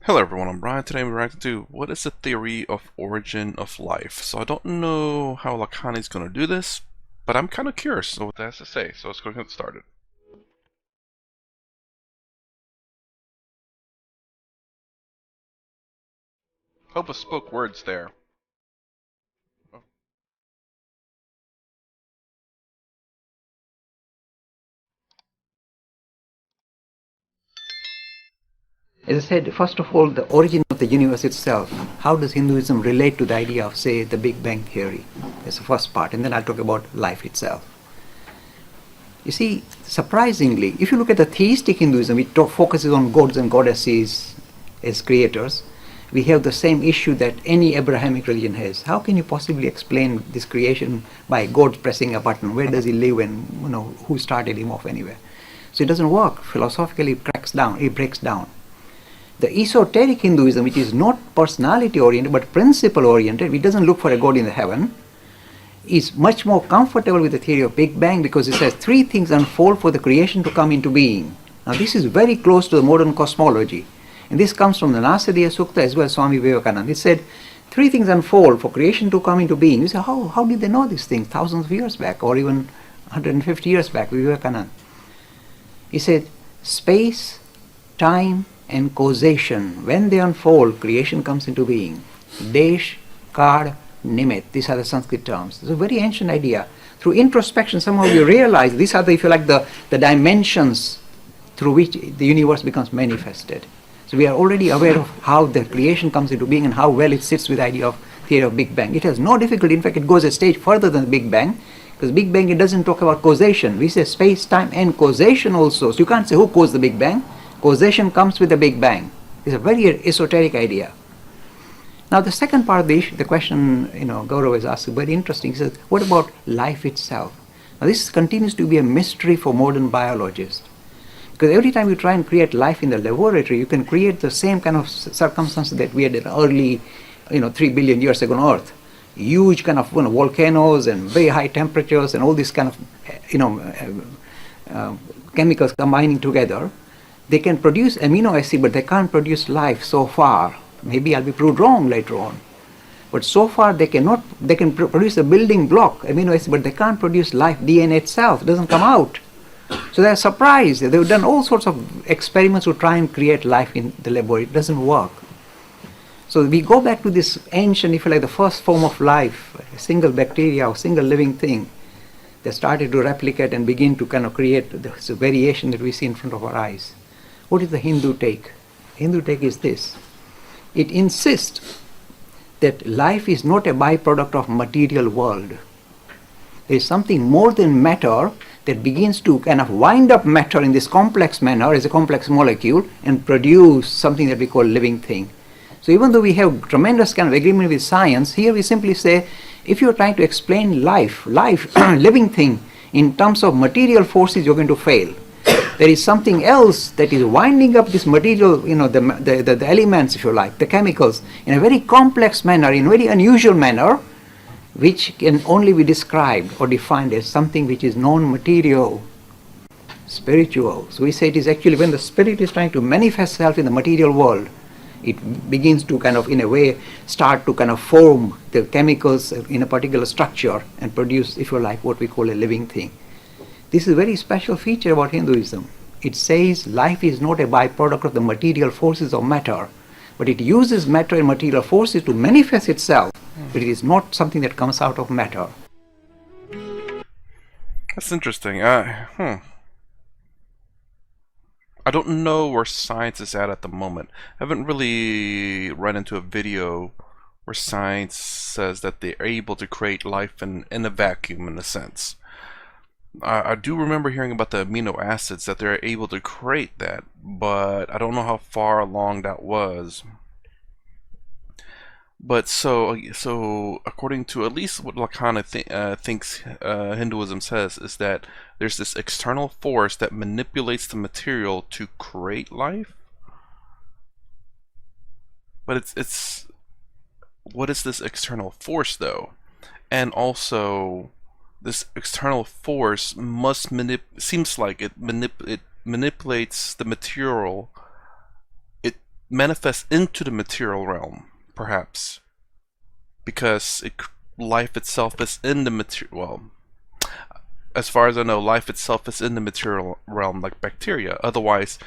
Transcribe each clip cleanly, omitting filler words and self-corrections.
Hello everyone, I'm Brian. Today we're reacting to what is the theory of origin of life. So I don't know how Lakhani is going to do this, but I'm kind of curious what that has to say. So let's go get started. Hope I spoke words there. As I said, first of all, the origin of the universe itself. How does Hinduism relate to the idea of, say, the Big Bang theory? That's the first part. And then I'll talk about life itself. You see, surprisingly, if you look at the theistic Hinduism, which focuses on gods and goddesses as creators, we have the same issue that any Abrahamic religion has. How can you possibly explain this creation by God pressing a button? Where does he live and who started him off anywhere? So it doesn't work. Philosophically, it breaks down. The esoteric Hinduism, which is not personality oriented but principle oriented, it doesn't look for a God in the heaven, is much more comfortable with the theory of Big Bang because it says three things unfold for the creation to come into being. Now this is very close to the modern cosmology. And this comes from the Nasadiya Sukta as well as Swami Vivekananda. It said three things unfold for creation to come into being. You say, how did they know these things thousands of years back or even 150 years back, Vivekananda? He said, space, time, and causation. When they unfold, creation comes into being. Desh, Kal, Nimet. These are the Sanskrit terms. It's a very ancient idea. Through introspection, somehow you realize these are, if you like, the dimensions through which the universe becomes manifested. So we are already aware of how the creation comes into being and how well it sits with the idea of theory of Big Bang. It has no difficulty. In fact, it goes a stage further than the Big Bang. Because Big Bang, it doesn't talk about causation. We say space, time, and causation also. So you can't say who caused the Big Bang. Causation comes with the Big Bang. It's a very esoteric idea. Now the second part of the issue, the question Gaurav is asking, very interesting. He says, what about life itself? Now this continues to be a mystery for modern biologists. Because every time you try and create life in the laboratory, you can create the same kind of circumstances that we had in early 3 billion years ago on Earth. Huge kind of volcanoes and very high temperatures and all these kind of chemicals combining together. They can produce amino acid, but they can't produce life so far. Maybe I'll be proved wrong later on. But so far they can produce a building block, amino acid, but they can't produce life, DNA itself. It doesn't come out. So they're surprised. They've done all sorts of experiments to try and create life in the laboratory. It doesn't work. So we go back to this ancient, if you like, the first form of life, a single bacteria or single living thing that started to replicate and begin to kind of create this variation that we see in front of our eyes. What is the Hindu take? Hindu take is this. It insists that life is not a byproduct of material world. There is something more than matter that begins to kind of wind up matter in this complex manner as a complex molecule and produce something that we call living thing. So even though we have tremendous kind of agreement with science, here we simply say, if you're trying to explain life, living thing, in terms of material forces, you're going to fail. There is something else that is winding up this material, the elements, if you like, the chemicals, in a very complex manner, in a very unusual manner, which can only be described or defined as something which is non-material, spiritual. So we say it is actually when the spirit is trying to manifest itself in the material world, it begins to kind of, in a way, start to kind of form the chemicals in a particular structure and produce, if you like, what we call a living thing. This is a very special feature about Hinduism. It says life is not a byproduct of the material forces of matter, but it uses matter and material forces to manifest itself, but it is not something that comes out of matter. That's interesting. I don't know where science is at the moment. I haven't really run into a video where science says that they're able to create life in a vacuum, in a sense. I do remember hearing about the amino acids, that they're able to create that, but I don't know how far along that was. But so according to at least what Lakhani thinks Hinduism says, is that there's this external force that manipulates the material to create life. But it's what is this external force though? And also, this external force must seems like it manipulates the material. It manifests into the material realm, perhaps, because life itself is in the material. Well, as far as I know, life itself is in the material realm, like bacteria. Otherwise,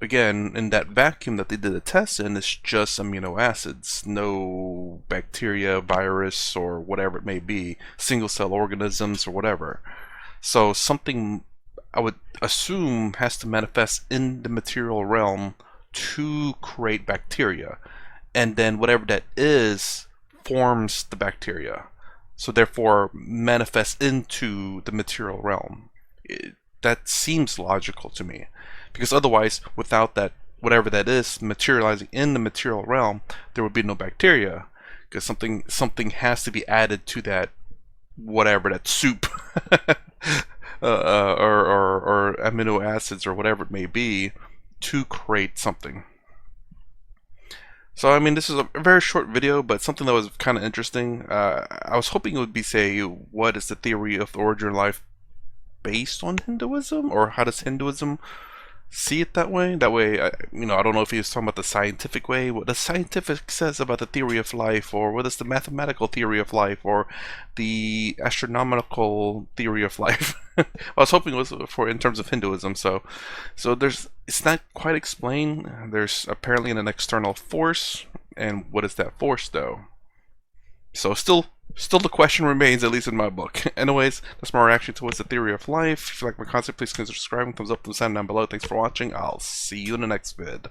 again, in that vacuum that they did the test in, it's just amino acids, no bacteria, virus, or whatever it may be, single cell organisms or whatever. So something I would assume has to manifest in the material realm to create bacteria, and then whatever that is forms the bacteria, so therefore manifests into the material realm. That seems logical to me, because otherwise, without that, whatever that is materializing in the material realm, there would be no bacteria, because something has to be added to that, whatever that soup, or amino acids or whatever it may be, to create something. So I mean, this is a very short video, but something that was kind of interesting. I was hoping it would be, say, what is the theory of the origin of life based on Hinduism, or how does Hinduism see it that way? That way, I don't know if he was talking about the scientific way, what the scientific says about the theory of life, or what is the mathematical theory of life, or the astronomical theory of life. I was hoping it was for in terms of Hinduism. So it's not quite explained. There's apparently an external force, and what is that force, though? So still the question remains, at least in my book. Anyways, that's my reaction towards the theory of life. If you like my content, please consider subscribing. Thumbs up, thumbs down below. Thanks for watching. I'll see you in the next vid.